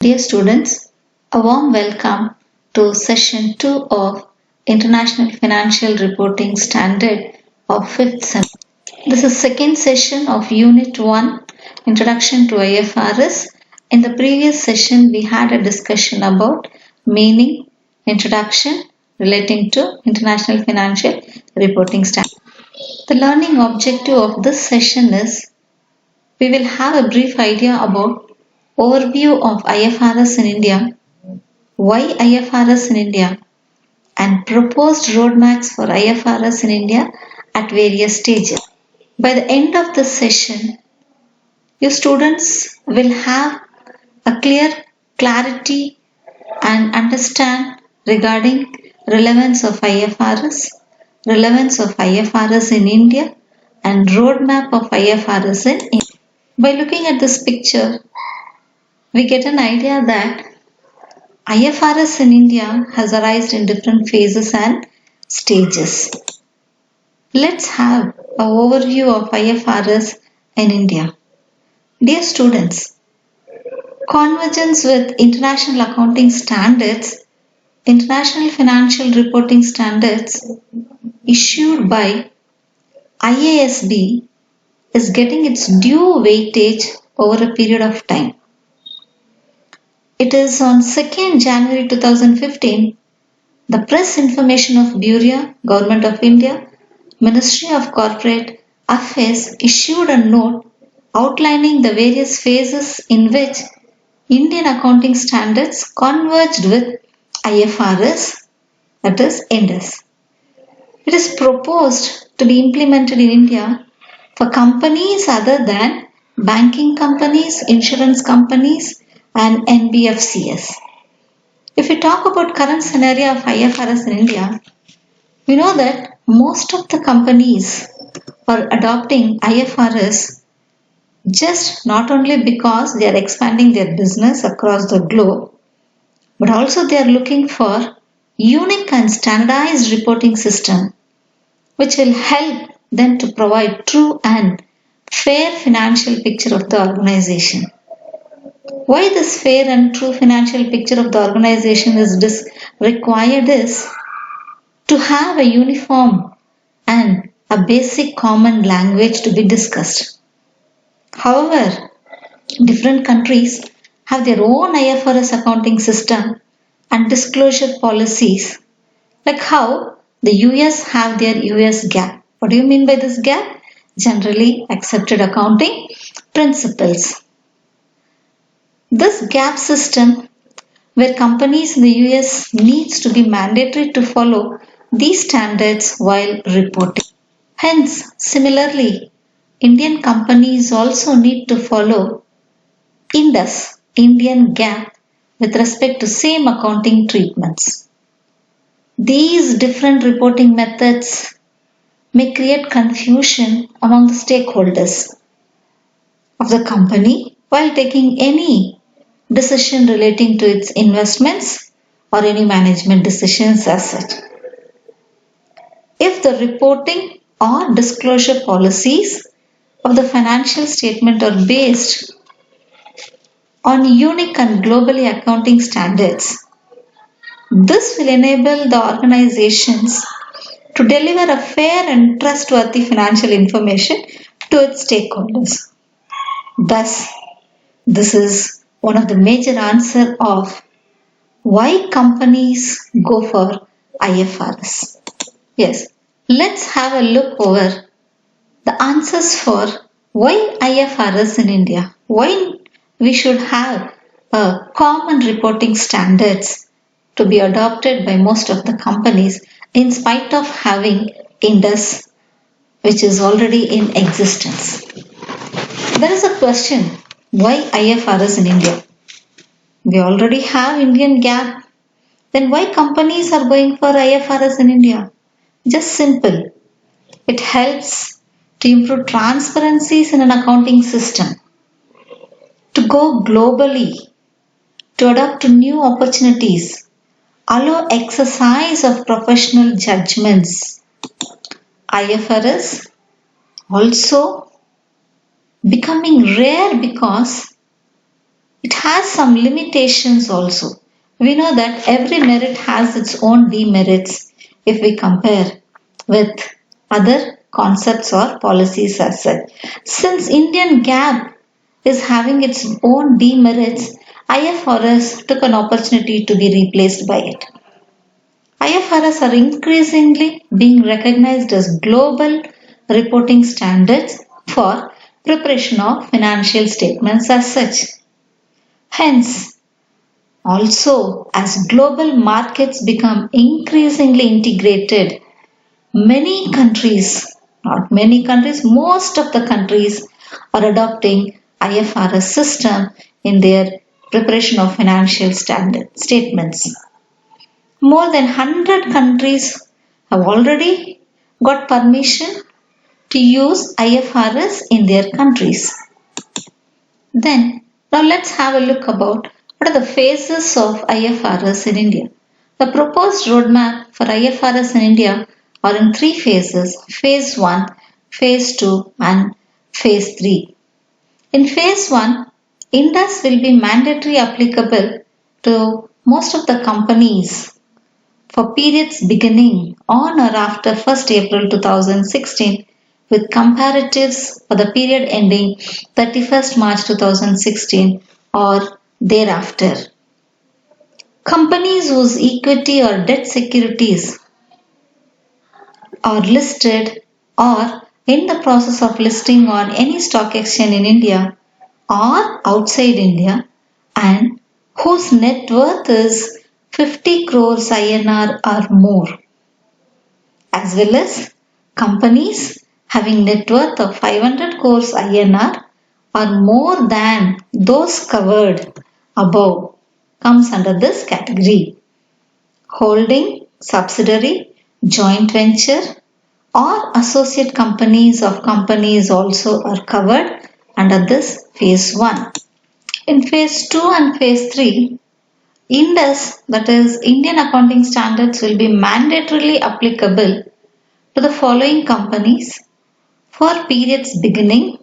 Dear students, a warm welcome to session 2 of International Financial Reporting Standard of 5th semester. This is second session of Unit 1, Introduction to IFRS. In the previous session, we had a discussion about meaning, introduction relating to International Financial Reporting Standard. The learning objective of this session is we will have a brief idea about overview of IFRS in India, why IFRS in India, and proposed roadmaps for IFRS in India at various stages. By the end of this session, your students will have a clear clarity and understand regarding relevance of IFRS in India, and roadmap of IFRS in India. By looking at this picture, we get an idea that IFRS in India has arisen in different phases and stages. Let's have an overview of IFRS in India. Dear students, convergence with international accounting standards, International Financial Reporting Standards issued by IASB is getting its due weightage over a period of time. It is on 2nd January 2015, the Press Information of Bureau, Government of India, Ministry of Corporate Affairs issued a note outlining the various phases in which Indian accounting standards converged with IFRS, that is Ind AS. It is proposed to be implemented in India for companies other than banking companies, insurance companies, and NBFCs. If we talk about current scenario of IFRS in India, we know that most of the companies are adopting IFRS just not only because they are expanding their business across the globe, but also they are looking for unique and standardized reporting system which will help them to provide true and fair financial picture of the organization. Why this fair and true financial picture of the organization is required is to have a uniform and a basic common language to be discussed. However, different countries have their own IFRS accounting system and disclosure policies, like how the US have their US GAAP. What do you mean by this GAAP? Generally accepted accounting principles. This GAAP system, where companies in the US needs to be mandatory to follow these standards while reporting. Hence, similarly, Indian companies also need to follow Ind AS, Indian GAAP, with respect to same accounting treatments. These different reporting methods may create confusion among the stakeholders of the company while taking any decision relating to its investments or any management decisions as such. If the reporting or disclosure policies of the financial statement are based on unique and globally accounting standards, this will enable the organizations to deliver a fair and trustworthy financial information to its stakeholders. Thus, this is one of the major answers of why companies go for IFRS. Yes, let's have a look over the answers for why IFRS in India. Why we should have a common reporting standards to be adopted by most of the companies in spite of having Ind AS, which is already in existence. There is a question, why IFRS in India? We already have Indian GAAP. Then why companies are going for IFRS in India? Just simple. It helps to improve transparencies in an accounting system, to go globally, to adapt to new opportunities, allow exercise of professional judgments. IFRS also becoming rare because it has some limitations also. We know that every merit has its own demerits if we compare with other concepts or policies as such. Since Indian GAAP is having its own demerits, IFRS took an opportunity to be replaced by it. IFRS are increasingly being recognized as global reporting standards for preparation of financial statements as such. Hence, also as global markets become increasingly integrated, many countries, not many countries, most of the countries are adopting IFRS system in their preparation of financial statements. More than 100 countries have already got permission to use IFRS in their countries. Then, now let's have a look about what are the phases of IFRS in India. The proposed roadmap for IFRS in India are in three phases: phase 1, phase 2 and phase 3. In phase 1, Indus will be mandatory applicable to most of the companies for periods beginning on or after 1st April 2016 with comparatives for the period ending 31st March 2016 or thereafter. Companies whose equity or debt securities are listed or in the process of listing on any stock exchange in India or outside India and whose net worth is 50 crores INR or more, as well as companies having net worth of 500 crores INR or more than those covered above comes under this category. Holding, subsidiary, joint venture or associate companies of companies also are covered under this phase 1. In phase 2 and phase 3, Indus, that is Indian accounting standards, will be mandatorily applicable to the following companies for periods beginning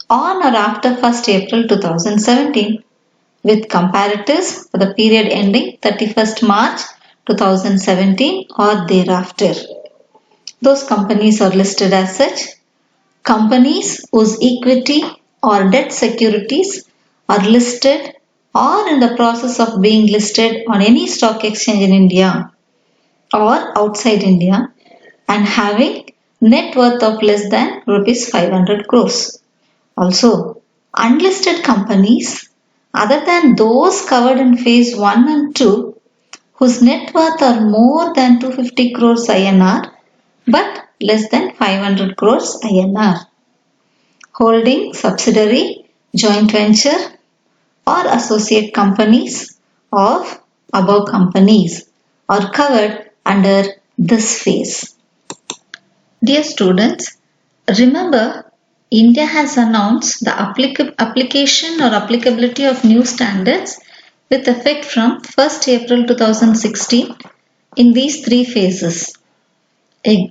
on or after 1st April 2017 with comparatives for the period ending 31st March 2017 or thereafter. Those companies are listed as such: companies whose equity or debt securities are listed or in the process of being listed on any stock exchange in India or outside India and having net worth of less than rupees 500 crores. Also, unlisted companies other than those covered in phase 1 and 2 whose net worth are more than 250 crores INR but less than 500 crores INR. Holding, subsidiary, joint venture or associate companies of above companies are covered under this phase. Dear students, remember India has announced the application or applicability of new standards with effect from 1st April 2016 in these three phases.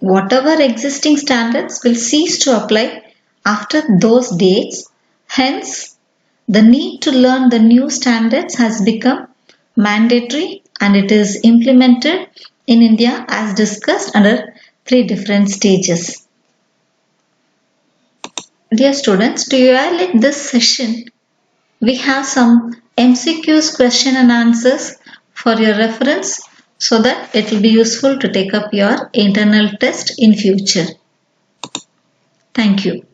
Whatever existing standards will cease to apply after those dates. Hence, the need to learn the new standards has become mandatory and it is implemented in India as discussed under three different stages. Dear students, to evaluate this session, we have some MCQs, question and answers for your reference so that it will be useful to take up your internal test in future. Thank you.